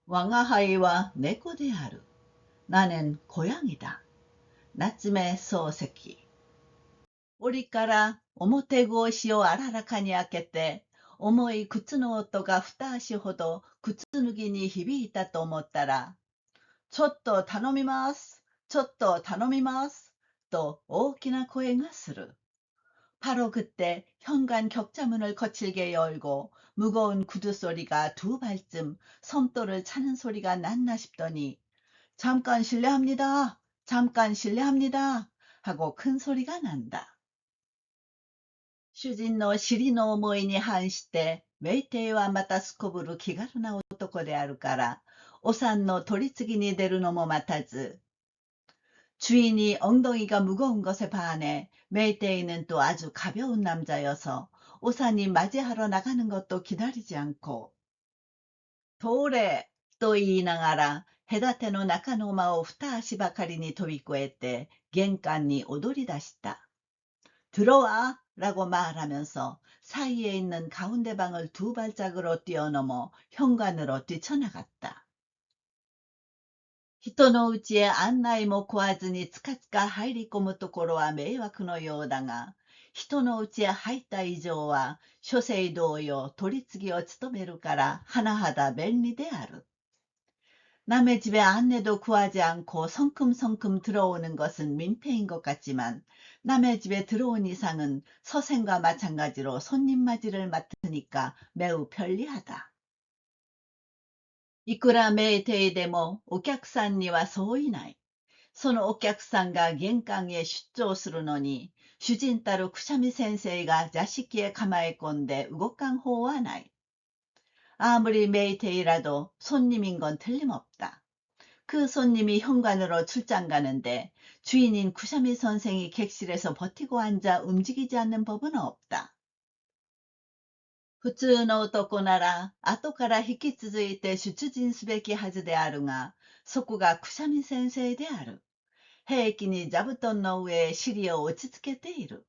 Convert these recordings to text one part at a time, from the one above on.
我が輩は猫である。 나는 고양이다. 나츠메 소세키. 우리から表格子をあららかに開けて、重い靴の音が二足ほど靴脱ぎに響いたと思ったら、ちょっと頼みます。ちょっと頼みます。と大きな声がする。 바로 그때 현관 격자문을 거칠게 열고 무거운 구두 소리가 두 발쯤 섬돌을 차는 소리가 났나 싶더니 잠깐 실례합니다. 잠깐 실례합니다. 하고 큰 소리가 난다. 슈진노 시리노 모이니 한시대 메이테이와 마타 스코브루 기가루나 오토코であるからお産の取り次ぎに出るのも待たず 주인이 엉덩이가 무거운 것에 반해 메이테이는 또 아주 가벼운 남자여서 오산이 맞이하러 나가는 것도 기다리지 않고 도래 또言いながら隔ての中の間を二足ばかりに飛び越えて玄関に踊り出した。 들어와 라고 말하면서 사이에 있는 가운데 방을 두 발짝으로 뛰어넘어 현관으로 뛰쳐나갔다. 人の家へ案内も来わずにつかつか入り込むところは迷惑のようだが、人の家へ入った以上は諸生同様取り次ぎを務めるから甚だ便利である。 남의 집에 안내도 구하지 않고 성큼성큼 들어오는 것은 민폐인 것 같지만 남의 집에 들어온 이상은 서생과 마찬가지로 손님맞이를 맡으니까 매우 편리하다. いくらメーテイでもお客さんにはそういない。そのお客さんが玄関へ出張するのに、主人たるくしゃみ先生が座敷へ構え込んで動かん方はない。 아무리 메이테이라도 손님인 건 틀림없다. 그 손님이 현관으로 출장 가는데 주인인 구샤미 선생이 객실에서 버티고 앉아 움직이지 않는 법은 없다. 普通の男なら後から引き続いて出陣すべきはずであるが、そこがくしゃみ先生である。平気に座布団の上へ尻を落ち着けている。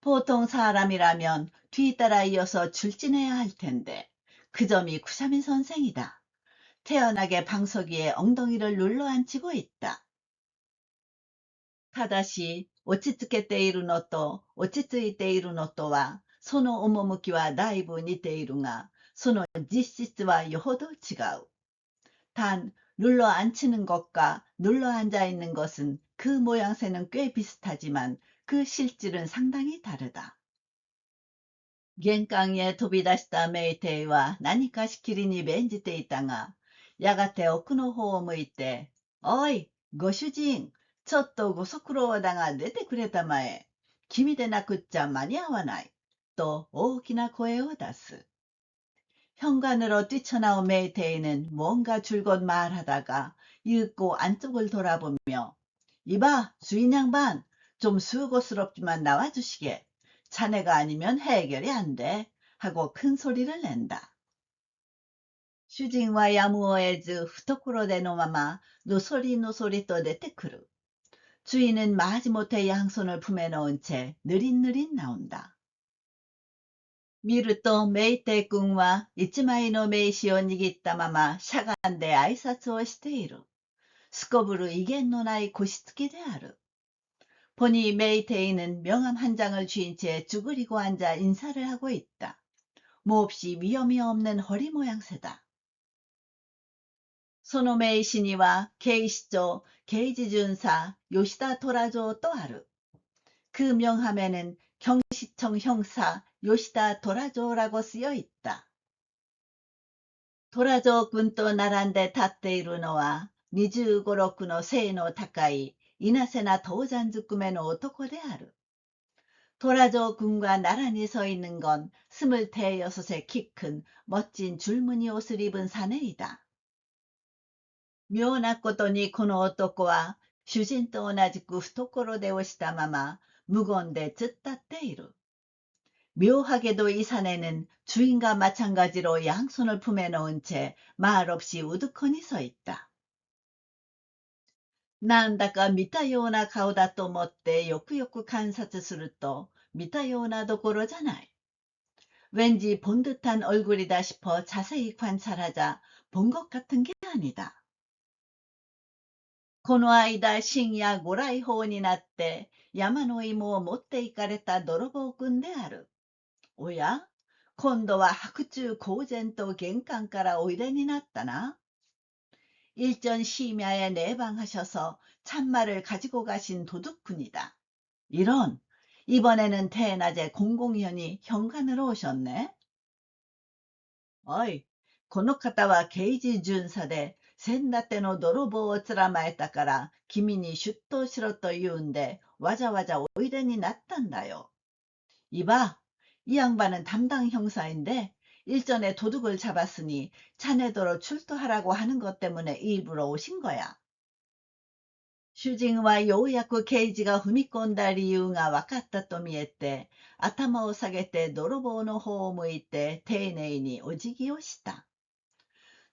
보통 사람이라면 뒤따라 이어서 출진해야 할 텐데 그 점이 구샤미 선생이다. 태연하게 방석위에 엉덩이를 눌러앉히고 있다. ただし、落ち着けているのと落ち着いているのとはその趣はだいぶ似ているが、その実質はよほど違う。 단, 눌러앉히는 것과 눌러앉아 있는 것은 그 모양새는 꽤 비슷하지만 그 실질은 상당히 다르다. 玄関へ飛び出したメイテイは何かしきりに弁じていたが、やがて奥の方を向いて、おい、ご主人、ちょっとご足労だが出てくれたまえ。君でなくっちゃ間に合わない。と大きな声を出す。 현관으로 뛰쳐나온 메이테이는 뭔가 줄곧 말하다가 이윽고 안쪽을 돌아보며 이봐, 주인 양반, 좀 수고스럽지만 나와주시게. 자네가 아니면 해결이 안 돼. 하고 큰 소리를 낸다. 主人はやむを得ず懐でのままのそりのそりと出てくる。 주인은 마지못해 양손을 품에 넣은 채 느릿느릿 나온다. 見るとメイテイ君は一枚の名刺を握ったまましゃがんで挨拶をしている。すこぶる威厳のない腰つきである。 보니 메이테이는 명함 한 장을 쥔 채 쭈그리고 앉아 인사를 하고 있다. 몹시 위험이 없는 허리 모양새다. その名刺には警視庁刑事巡査吉田虎蔵とある。 그 명함에는 경시청 형사 요시다 도라조라고 쓰여 있다. トラジョー君と並んで立っているのは25、6の背の高い稲瀬な当山ずくめの男である。 トラジョー君과 나란히 서 있는 건 26의 키 큰 멋진 줄무늬 옷을 입은 사내이다. 妙なことにこの男は主人と同じく懐手をしたまま無言で突っ立っている。 묘하게도 이 사내는 주인과 마찬가지로 양손을 품에 넣은 채 말없이 우두커니 서 있다. なんだか見たような顔だと思ってよくよく観察すると見たようなどころじゃない。 왠지 본 듯한 얼굴이다 싶어 자세히 관찰하자 본 것 같은 게 아니다. この間、深夜ご来訪になって、山の芋を持って行かれた泥棒くんである。おや、今度は白昼公然と玄関からおいでになったな。일전 심야에 내방하셔서 찬말을 가지고 가신 도둑꾼이다. 이런, 이번에는 대낮에 공공연히 현관으로 오셨네. 어이, この方は刑事巡査で、先立ての泥棒をつらまえたから、君に出頭しろと言うんで、わざわざおいでになったんだよ。 이봐, 이 양반은 담당 형사인데 일전에 도둑을 잡았으니 자네더러 출두하라고 하는 것 때문에 일부러 오신 거야. 主人はようやく刑事が踏み込んだ理由が分かったと見えて、頭を下げて泥棒の方を向いて丁寧にお辞儀をした。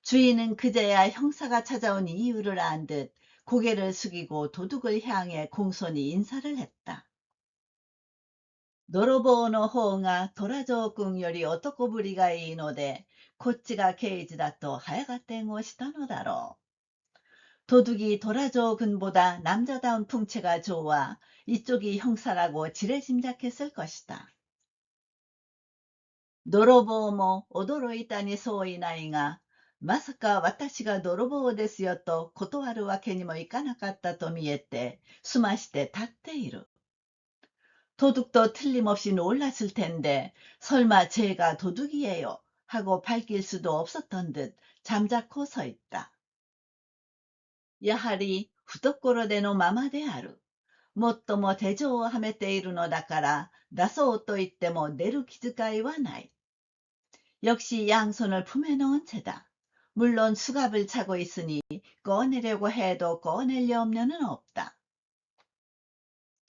주인은 그제야 형사가 찾아온 이유를 안 듯 고개를 숙이고 도둑을 향해 공손히 인사를 했다. 泥棒の方が虎丈君より男ぶりがいいので、こっちが刑事だと早がてんをしたのだろう。도둑이 도라조군 이쪽이 형사라고 지레짐작했을 것이다。泥棒も驚いたに相違ないが、まさか私が泥棒ですよと断るわけにもいかなかったと見えて、すまして立っている。 도둑도 틀림없이 놀랐을 텐데 설마 제가 도둑이에요 하고 밝힐 수도 없었던 듯 잠자코 서 있다. やはり懐でのままである。もっとも手錠をはめているのだから出そうと言っても出る気遣いはない。 역시 양손을 품에 넣은 채다. 물론 수갑을 차고 있으니 꺼내려고 해도 꺼낼 염려는 없다.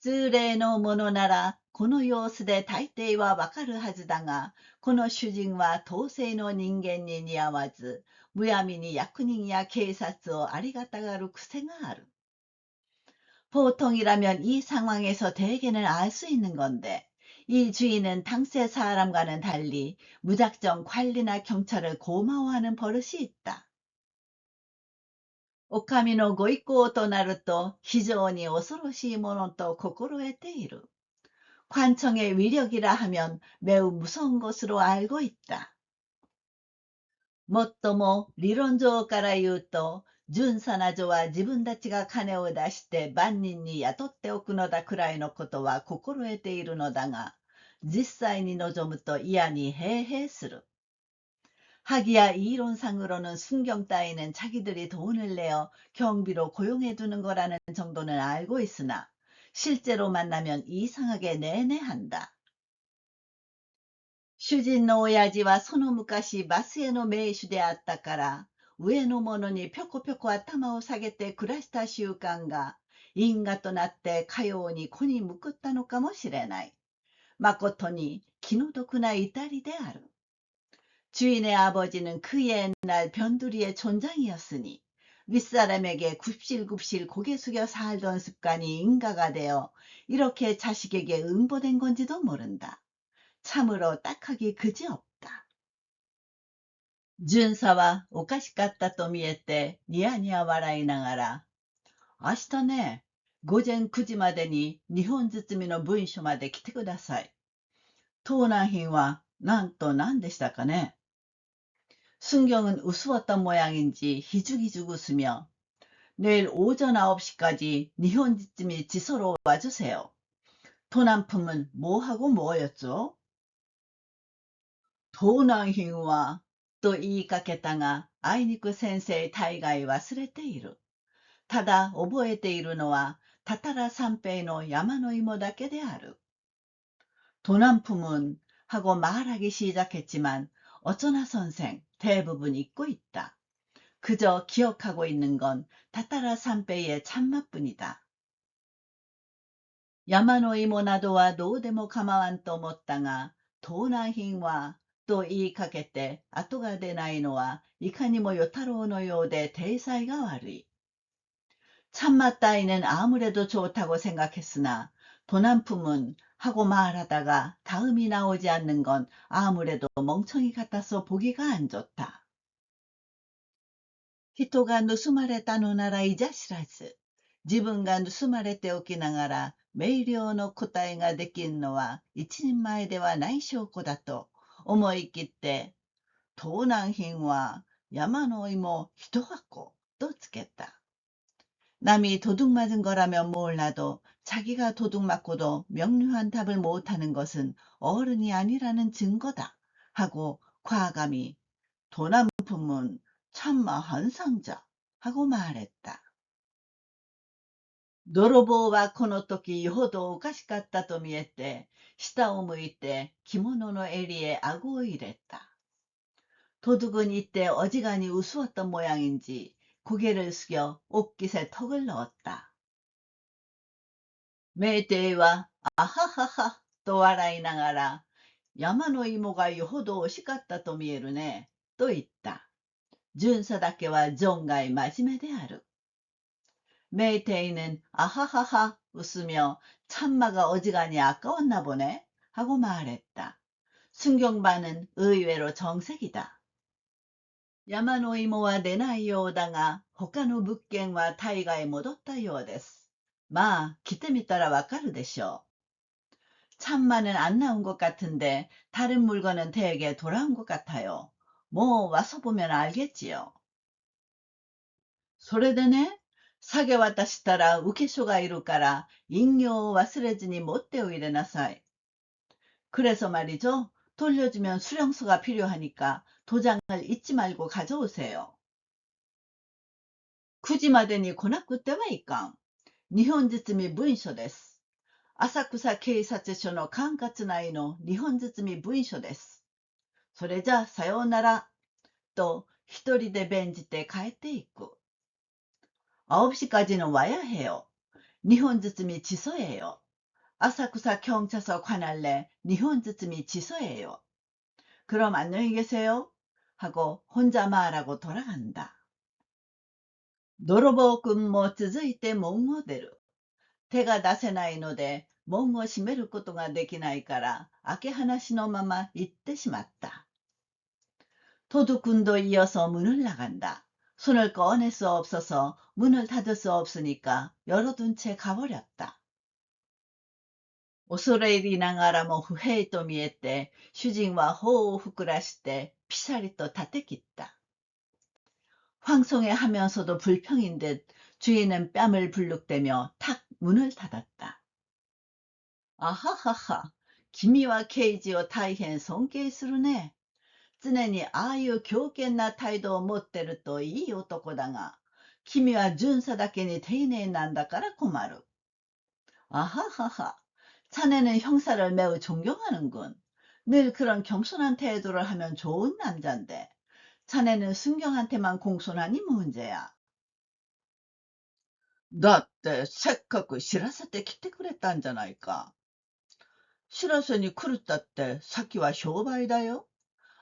通例のものならこの様子で大抵はわかるはずだが、この主人は統制の人間に似合わず、むやみに役人や警察をありがたがる癖がある。 보통이라면 이 상황에서 대개는 알 수 있는 건데, 이 주인은 당세 사람과는 달리 무작정 관리나 경찰을 고마워하는 버릇이 있다. お上のご意向となると非常に恐ろしいものと心得ている。 관청의 위력이라 하면 매우 무서운 것으로 알고 있다. もっとも理論上から言うと、巡査な女は自分たちが金を出して万人に雇っておくのだくらいのことは心得ているのだが、実際に望むと嫌にへーへーする。 하기야 이론상으로는 순경따위는 자기들이 돈을 내어 경비로 고용해두는 거라는 정도는 알고 있으나 실제로 만나면 이상하게 내내한다. 主人の親父はその昔マスへの名手であったから、上の者にぴょこぴょこ頭を下げて暮らした習慣が因果となってかように子にむくったのかもしれない。 주인의 아버지는 그 옛날 변두리의 촌장이었으니 윗사람에게 굽실굽실 고개 숙여 살던 습관이 인가가 되어 이렇게 자식에게 응보된 건지도 모른다. 참으로 딱하기 그지없다. 준사와 おかしかったと見えて、ニヤニヤ笑いながら、明日ね、午前9時までに日本包みの文書まで来てください。盗難品はなんと何でしたかね。 순경은 우스웠던 모양인지 희죽희죽 웃으며 내일 오전 9시까지 니혼지쯤이 지서로 와주세요. 도난품은 뭐하고 뭐였죠? 盗難品はと言いかけたがあいにく先生大概忘れている。ただ覚えているのはタタラ三平の山の芋だけである。 도난품은 하고 말하기 시작했지만 어쩌나 선생 대부분 잊고 있다. 그저 기억하고 있는 건 타타라 삼배의 참맛뿐이다. 야마노이모 나도와 노데모 가마완と思ったが、盗難品はと言いかけて後が出ないのはいかにも与太郎のようで体裁が悪い。 참맛 따위는 아무래도 좋다고 생각했으나 도난품은 하고 말하다가 다음이 나오지 않는 건 아무래도 멍청이 같아서 보기가 안 좋다. 人が盗まれたのならいざ知らず、自分が盗まれておきながら明瞭の答えができるのは一人前ではない証拠だと思い切って、盗難品は山の芋一箱とつけた。남이 도둑 맞은 거라면 몰라도 자기가 도둑 맞고도 명료한 답을 못하는 것은 어른이 아니라는 증거다 하고 과감히 도난품은 참마한 상자 하고 말했다. 泥棒はこの時よほどおかしかったと見えて、下を向いて着物の襟へ顎を入れた。 도둑은 이때 어지간히 우스웠던 모양인지 고개를 숙여 옷깃에 턱을 넣었다. 메이테이와 아하하하 또笑いながら山の芋がよほど惜しかったと見えるねと言った。巡査だけは存外真面目である。메이테이는 아하하하 웃으며 참마가 어지간히 아까웠나 보네 하고 말했다. 순경반은 의외로 정색이다. 山の芋は出ないようだが、他の物件は大概戻ったようです。まあ、来てみたらわかるでしょう。참마는 안 나온 것 같은데 다른 물건은 대개 돌아온 것 같아요. 뭐 와서 보면 알겠지요. それでね、下げ渡したら受け所がいるから印形を忘れずに持っておいでなさい。 그래서 말이죠. 돌려주면 수령서가 필요하니까 도장을 잊지 말고 가져오세요. 9時までに来なくてはいかん。日本包み文書です。浅草警察署の管轄内の日本包み文書です。それじゃさようなら。と一人で弁じて帰っていく。9시까지는 와야 해요. 니혼즈쯤이 지소예요. 아사쿠사 경찰서 관할내 니혼즈쯤이 지소예요. 그럼 안녕히 계세요. 하고 혼자 말하고 돌아간다. 泥棒くんも続いて門を出る。手が出せないので門を閉めることができないから開け放しのまま行ってしまった。 도둑꾼도 이어서 문을 나간다. 손을 꺼낼 수 없어서 문을 닫을 수 없으니까 열어둔 채 가버렸다. 恐れ入りながらも不平と見えて主人は頬を膨らしてピシャリと立て切った。 황송해하면서도 불평인 듯 주인은 뺨을 불룩대며 탁 문을 닫았다. 아하하하, 기미와 케이지오 다이헨 성게이스루네. 常にああいう強健な態度を持ってるといい男だが、君は巡査だけに丁寧なんだから困る。아하하하, 자네는 형사를 매우 존경하는군. 늘 그런 겸손한 태도를 하면 좋은 남잔데, 자네는 순경한테만 공손하니 문제야. だってせっかく知らせてきてくれたんじゃないか。知らせに来るったって先は商売だよ。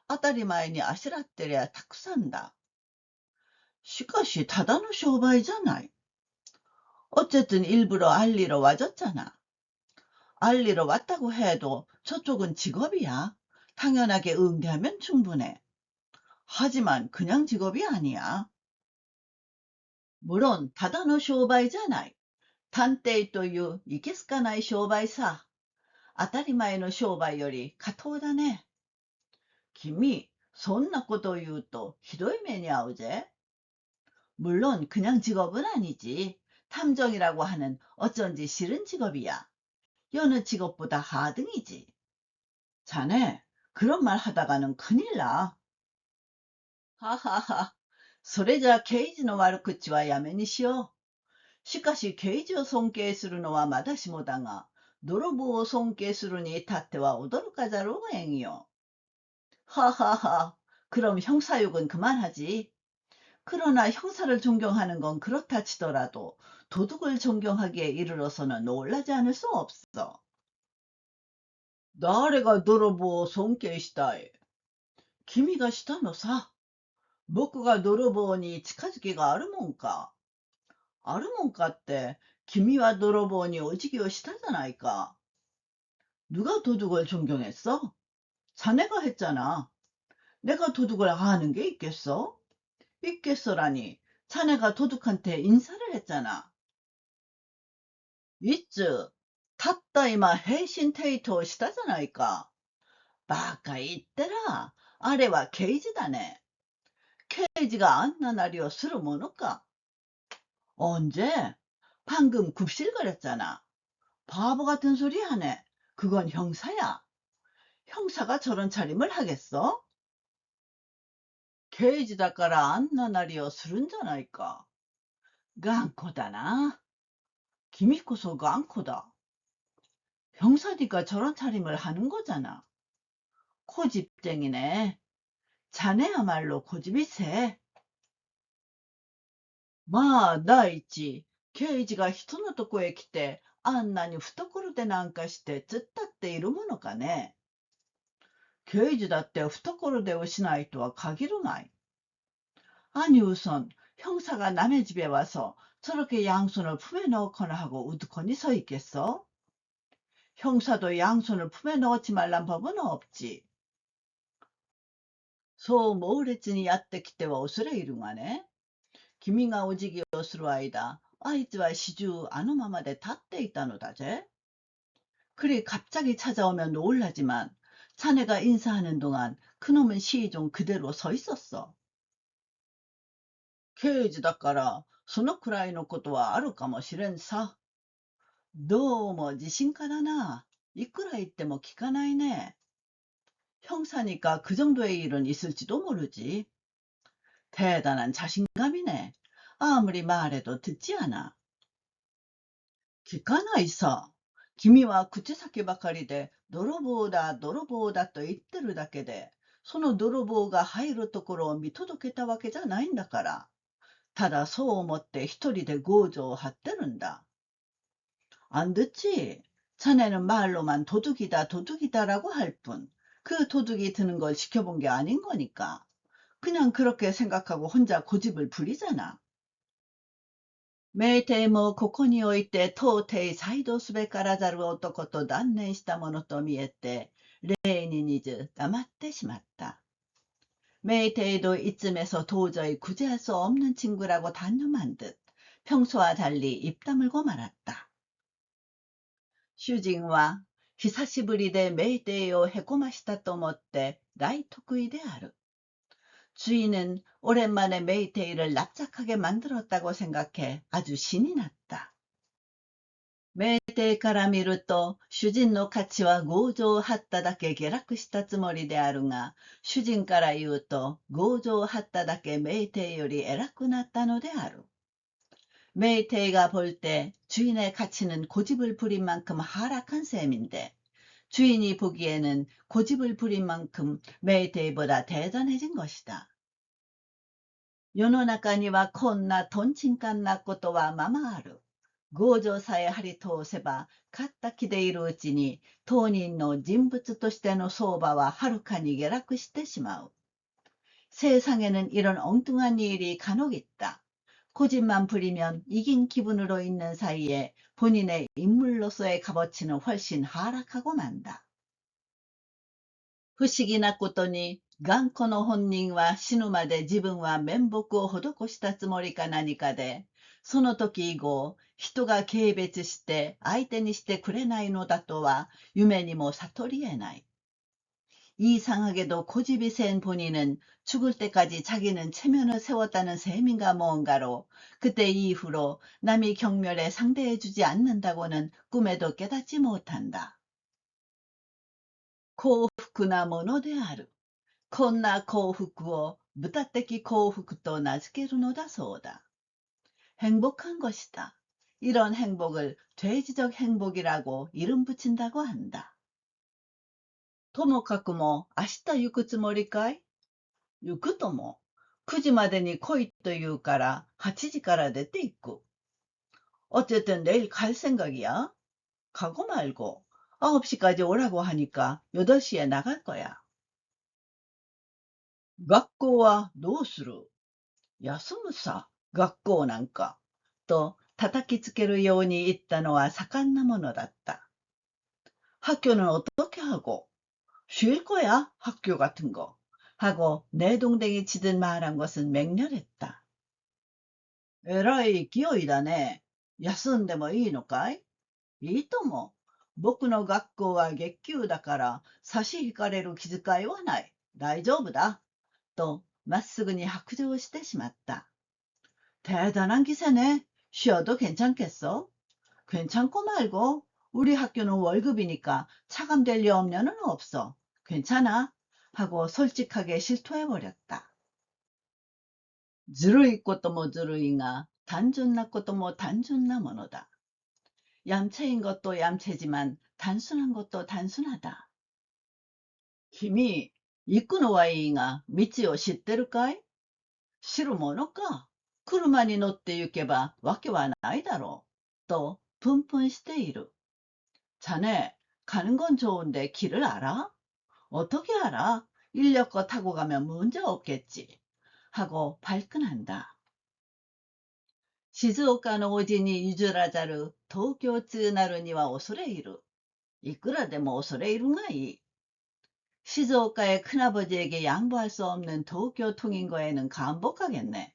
当たり前にあしらってりゃたくさんだ。しかしただの商売じゃない。어쨌든 일부러 알리러 와줬잖아. 알리러 왔다고 해도 저쪽은 직업이야. 당연하게 응대하면 충분해. 하지만 그냥 직업이 아니야. 물론 다다노 쇼바이잖아. 단테이といういけすかない商売さ。当たり前の商売より過当だね。君、そんなことを言うとひどい目に遭うぜ。 물론 그냥 직업은 아니지. 탐정이라고 하는 어쩐지 싫은 직업이야. 여느 직업보다 하등이지. 자네, 그런 말 하다가는 큰일 나. 하하하, それじゃ刑事の悪口はやめにしよう。しかし刑事を尊敬するのはまだしもだが、泥棒を尊敬するに至っては驚かざるをえんよ。하하하, 그럼 형사욕은 그만하지. 그러나 형사를 존경하는 건 그렇다 치더라도 도둑을 존경하기에 이르러서는 놀라지 않을 수 없어. 誰が泥棒を尊敬したい。君がしたのさ。僕が泥棒に近づきがあるもんか。あるもんかって、君は泥棒にお辞儀をしたじゃないか。누가 도둑을 존경했어? 자네가 했잖아. 내가 도둑을 아는 게 있겠어? 있겠어라니. 자네가 도둑한테 인사를 했잖아. 있즈, 탔다 이마 헤이신 테이토 시다잖아이까. 바카言ってら、あれは刑事だね。刑事があんななりをするものか。 언제? 방금 굽실거렸잖아. 바보 같은 소리 하네. 그건 형사야. 형사가 저런 차림을 하겠어?刑事だから 안나 나리を するんじゃないか. 깡코다나. 김이코소 깡코다. 형사니까 저런 차림을 하는 거잖아. 고집쟁이네. 자네야말로 고집이 세. 마, 나있지. 케이지가 人のとこへ来て あんなに懐でなんかして突っ立っているものかね。刑事だって懐でをしないとは限らない。 아니 우선 형사가 남의 집에 와서 저렇게 양손을 품에 넣거나 하고 우두커니 서 있겠어? 형사도 양손을 품에 넣지 말란 법은 없지. そう猛烈にやってきては恐れ入るがね。 君がお辞儀をする間、あいつは始終あのままで立っていたのだぜ。 그리 갑자기 찾아오면 놀라지만 자네가 인사하는 동안 그놈은 시종 그대로 서 있었어. 刑事だからそのくらいのことはあるかもしれんさ。どうも自信家だな。いくら言っても聞かないね。 형사니까 그 정도의 일은 있을지도 모르지. 대단한 자신감이네. 아무리 말해도 듣지 않아. 聞かないさ。君は口先ばかりで、泥棒だ、泥棒だと言ってるだけで、その泥棒が入るところを見届けたわけじゃないんだから。ただそう思って一人で強情を張ってるんだ。안 듣지? 자네는 말로만 도둑이다, 도둑이다라고 할 뿐, 그 도둑이 드는 걸 지켜본 게 아닌 거니까. 그냥 그렇게 생각하고 혼자 고집을 부리잖아. 名帝もここにおいて到底サイドすべからざる男と断念したものと見えて、例に似ず黙ってしまった。 메이테이도 이쯤에서 도저히 구제할 수 없는 친구라고 단념한 듯 평소와 달리 입 다물고 말았다. 슈징와 히사시부리데 메이테이오 헤코마시다と思って大得意である. 주인은 오랜만에 메이테이를 납작하게 만들었다고 생각해 아주 신이 났다. メイテイから見ると、主人の価値は強情を張っただけ下落したつもりであるが、主人から言うと、強情を張っただけメイテイより偉くなったのである。 메이테이가 볼 때 주인의 가치는 고집을 부린 만큼 하락한 셈인데, 주인이 보기에는 고집을 부린 만큼 메이테이보다 대단해진 것이다. 世の中にはこんなとんちんかんなことはままある。強情さえ張り通せば、勝った気でいるうちに、当人の人物としての相場ははるかに下落してしまう。 세상에는 이런 엉뚱한 일이 간혹 있다. 고집만 부리면 이긴 기분으로 있는 사이에 본인의 인물로서의 값어치는 훨씬 하락하고 만다. 不思議なことに、頑固の本人は死ぬまで自分は面目を施したつもりか何かで、その時以後、人が軽蔑して相手にしてくれないのだとは夢にも悟り得ない. 이상하게도 고집이 센 본인은 죽을 때까지 자기는 체면을 세웠다는 셈인가 뭔가로 그때 이후로 남이 경멸에 상대해주지 않는다고는 꿈에도 깨닫지 못한다. 幸福なものである。こんな幸福を無駄的幸福と名付けるのだそうだ. 행복한 것이다. 이런 행복을 돼지적 행복이라고 이름 붙인다고 한다. ともかくも明日行くつもりかい? 行くとも。9時までに来いと言うから8時から出て行く. 어쨌든 내일 갈 생각이야. 가고 말고 9시까지 오라고 하니까 8시에 나갈 거야. 学校はどうする? 休むさ、学校なんか。と叩きつけるように言ったのは盛んなものだった. 학교는 어떻게 하고? 쉴 거야, 학교 같은 거. 하고 내동댕이 치듯 말한 것은 맹렬했다. えらい勢いだね。休んでもいいのかい？いいとも。僕の学校は月給だから差し引かれる気遣いはない。大丈夫だ。と、まっすぐに白状してしまった。대단한 기세네. 쉬어도 괜찮겠어? 괜찮고 말고. 우리 학교는 월급이니까 차감될 리 없냐는 없어. 괜찮아. 하고 솔직하게 실토해버렸다. ずるいこともずるいが 단순한 것도 뭐 단순한ものだ. 얌체인 것도 얌체지만 단순한 것도 단순하다.君、行くのはいいが、道を知ってるかい？知るものか。車に乗って行けばわけはないだろう。と、분분している。 자네, 가는 건 좋은데 길을 알아? 어떻게 알아? 인력거 타고 가면 문제 없겠지. 하고 발끈한다. 시즈오카의 오진이 유주라자르 도쿄 쯔나루니와 오소레이루. 이끌어대모 오소레이루가이. 시즈오카의 큰아버지에게 양보할 수 없는 도쿄 통인거에는 감복하겠네.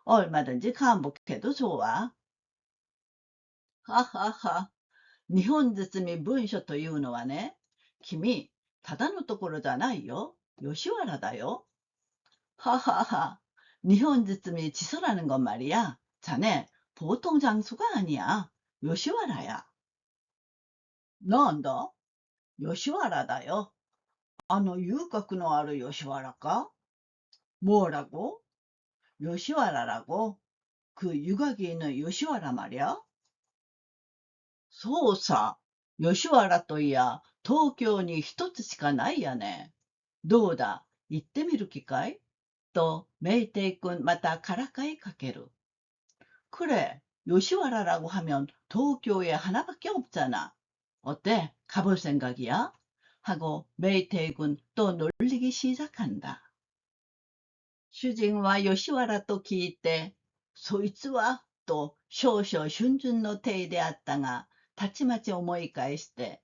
얼마든지 감복해도 좋아. 하하하. 日本包み文書というのはね、君、ただのところじゃないよ。吉原だよ。ははは。日本包み지서라는 건 말이야. 자네, 보통 장수가 아니야. 요시와라야. 난다. 요시와라다요. 遊郭のある吉原か? 뭐라고? 요시와라라고? 그 유곽이 있는 요시와라 말이야? そうさ、吉原といや、東京に一つしかないやね。どうだ、行ってみる気かい？と、メイテイ君またからかいかける。그래、요시와라라고 하면 도쿄에 하나밖에 없잖아. 어때? 가볼 생각이야? 하고 메이테이군 또 놀리기 시작한다. 슈징과 요시와라 또 기이때, そいつはと少々逡巡の体であったが、たちまち思い返して、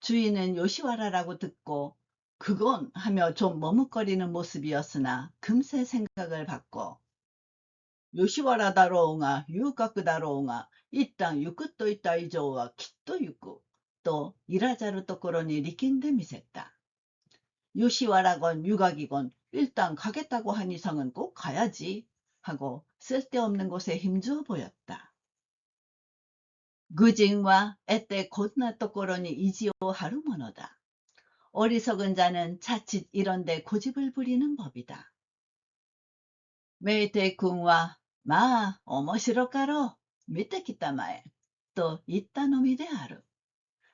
주인은 요시와라라고 듣고 그건 하며 좀 머뭇거리는 모습이었으나 금세 생각을 바꿔 요시와라 다로우가 유각 다로우가 이 땅行くといった以上はきっと行くといらざるところに力んでみせた. 요시와라건 유각이건 일단 가겠다고 한 이상은 꼭 가야지 하고 쓸데없는 곳에 힘주어 보였다. 愚人は得てこんなところに意地を張るものだ. 어리석은 자는 자칫 이런데 고집을 부리는 법이다. 메이테이kun과 마, 面白かろう. 밑에 기타마에. 또 이따 놈이 である.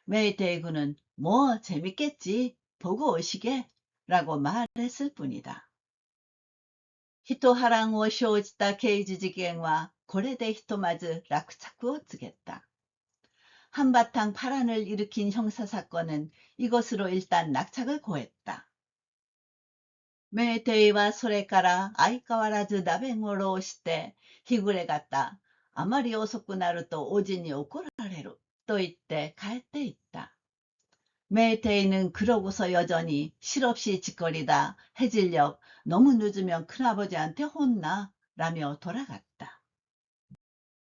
메이테이군은 뭐 재밌겠지. 보고 오시게. 라고 말했을 뿐이다. 히토하랑を生じた刑事事件はこれでひとまず落着を告げた. 한바탕 파란을 일으킨 형사사건은 이것으로 일단 낙착을 고했다. 메이테이와 소레카라 아이카와라즈 나베모로 오시때 히구레 갔다. 아마리遅くなると 오진이 怒られる. 또 이때 갈때 있다. 메이테이는 그러고서 여전히 실없이 짓거리다 해질녘 너무 늦으면 큰아버지한테 혼나 라며 돌아갔다.